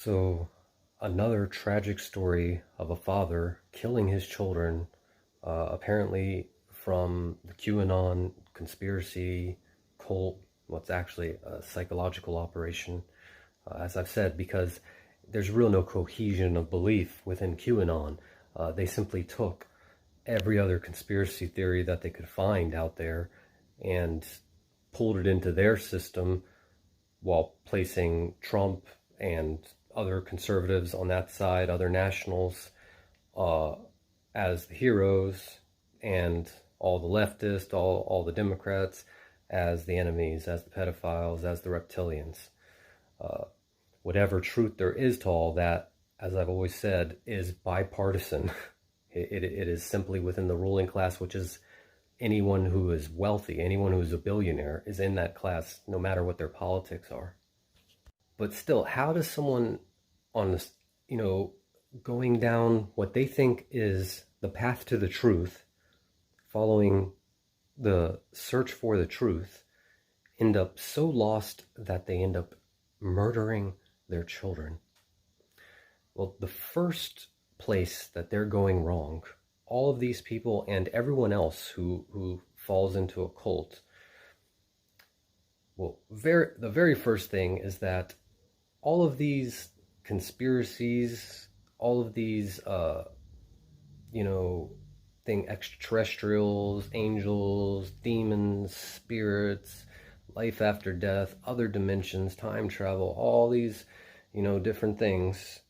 So, another tragic story of a father killing his children, apparently from the QAnon conspiracy cult, what's actually a psychological operation, as I've said, because there's real no cohesion of belief within QAnon. They simply took every other conspiracy theory that they could find out there and pulled it into their system while placing Trump and other conservatives on that side, other nationals, uh, as the heroes, and all the leftists, all the Democrats as the enemies, as the pedophiles, as the reptilians. Uh, Whatever truth there is to all that, as I've always said, is bipartisan. It is simply within the ruling class, which is anyone who is wealthy, anyone who is a billionaire is in that class, no matter what their politics are. But still, how does someone on this, going down what they think is the path to the truth, following the search for the truth, end up so lost that they end up murdering their children? Well, the first place that they're going wrong, all of these people and everyone else who falls into a cult, well, the very first thing is that all of these conspiracies, all of these, extraterrestrials, angels, demons, spirits, life after death, other dimensions, time travel, all these, different things,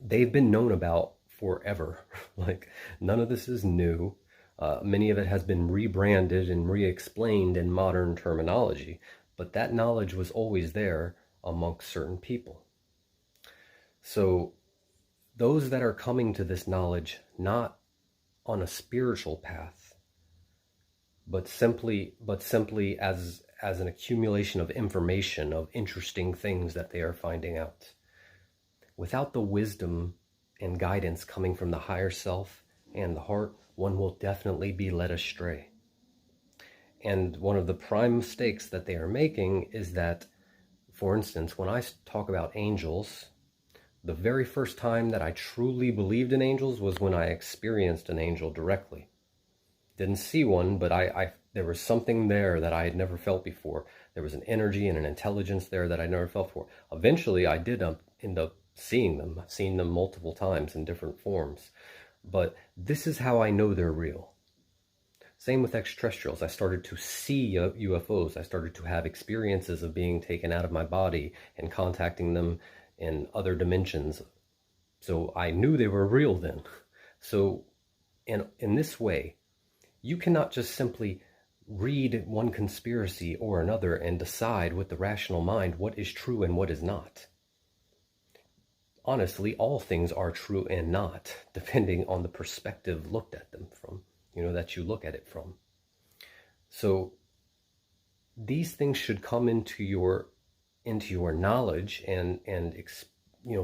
they've been known about forever. Like, none of this is new. Many of it has been rebranded and re-explained in modern terminology, but that knowledge was always there amongst certain people. So those that are coming to this knowledge not on a spiritual path, but simply as an accumulation of information, of interesting things that they are finding out, without the wisdom and guidance coming from the higher self and the heart, one will definitely be led astray. And one of the prime mistakes that they are making is that, for instance, when I talk about angels, the very first time that I truly believed in angels was when I experienced an angel directly. Didn't see one, but there was something there that I had never felt before. There was an energy and an intelligence there that I never felt before. Eventually, I did end up seeing them. I've seen them multiple times in different forms. But this is how I know they're real. Same with extraterrestrials. I started to see UFOs. I started to have experiences of being taken out of my body and contacting them in other dimensions. So I knew they were real then. So in this way, you cannot just simply read one conspiracy or another and decide with the rational mind what is true and what is not. Honestly, all things are true and not, depending on the perspective looked at them from, that you look at it from. So these things should come into your knowledge and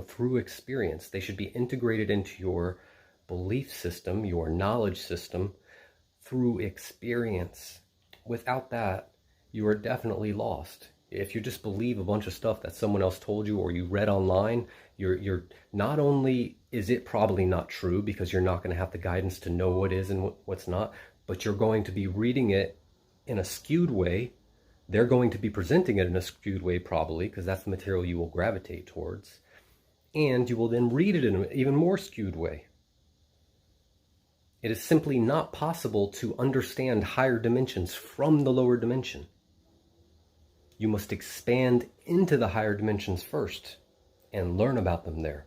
through experience. They should be integrated into your belief system, your knowledge system, through experience. Without that, you are definitely lost. If you just believe a bunch of stuff that someone else told you or you read online, you're not only is it probably not true, because you're not going to have the guidance to know what is and what's not, but you're going to be reading it in a skewed way. They're going to be presenting it in a skewed way, probably, because that's the material you will gravitate towards. And you will then read it in an even more skewed way. It is simply not possible to understand higher dimensions from the lower dimension. You must expand into the higher dimensions first and learn about them there.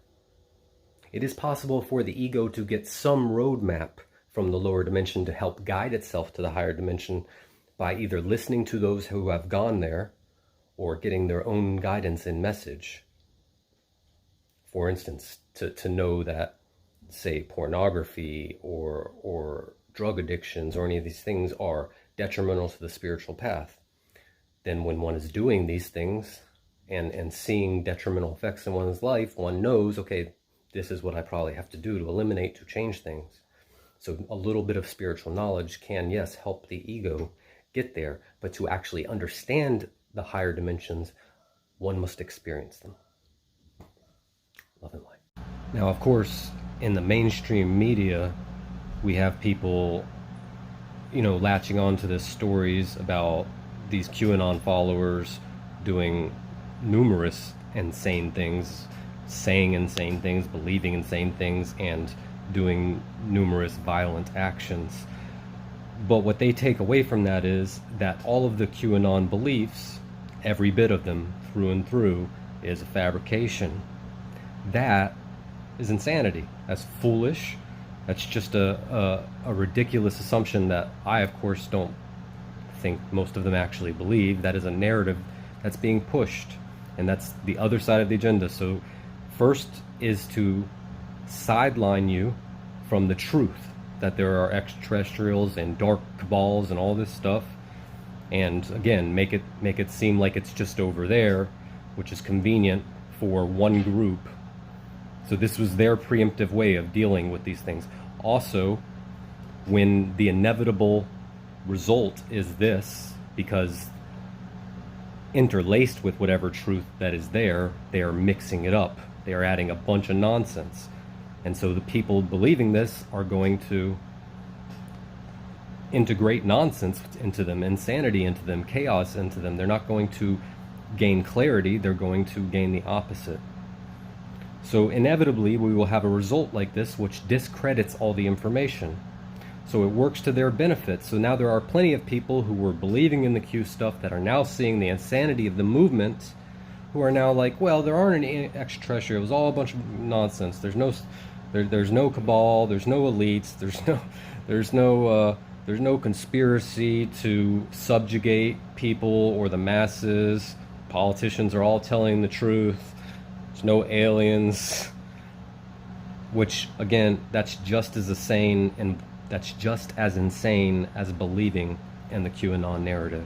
It is possible for the ego to get some roadmap from the lower dimension to help guide itself to the higher dimension by either listening to those who have gone there or getting their own guidance and message. For instance, to know that, say, pornography or drug addictions or any of these things are detrimental to the spiritual path. Then when one is doing these things and seeing detrimental effects in one's life, one knows, okay, this is what I probably have to do to eliminate, to change things. So a little bit of spiritual knowledge can, yes, help the ego get there, but to actually understand the higher dimensions, one must experience them. Love and light. Now, of course, in the mainstream media, we have people, latching on to the stories about these QAnon followers doing numerous insane things, saying insane things, believing insane things, and doing numerous violent actions. But what they take away from that is that all of the QAnon beliefs, every bit of them through and through, is a fabrication. That is insanity. That's foolish. That's just a ridiculous assumption that I, of course, don't think most of them actually believe. That is a narrative that's being pushed, and that's the other side of the agenda. So first is to sideline you from the truth that there are extraterrestrials and dark cabals and all this stuff, and again make it seem like it's just over there, which is convenient for one group. So this was their preemptive way of dealing with these things. Also, when the inevitable result is this, because interlaced with whatever truth that is there, they are mixing it up. They are adding a bunch of nonsense. And so the people believing this are going to integrate nonsense into them, insanity into them, chaos into them. They're not going to gain clarity, they're going to gain the opposite. So inevitably we will have a result like this which discredits all the information. So it works to their benefit. So now there are plenty of people who were believing in the Q stuff that are now seeing the insanity of the movement, who are now like, well, there aren't any extraterrestrials. It was all a bunch of nonsense. There's no cabal. There's no elites. There's no conspiracy to subjugate people or the masses. Politicians are all telling the truth. There's no aliens. Which, again, that's just as insane as believing in the QAnon narrative.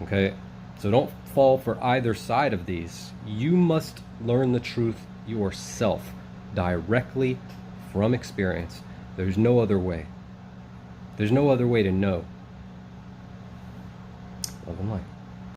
Okay? So don't fall for either side of these. You must learn the truth yourself, directly from experience. There's no other way. There's no other way to know. Love and light.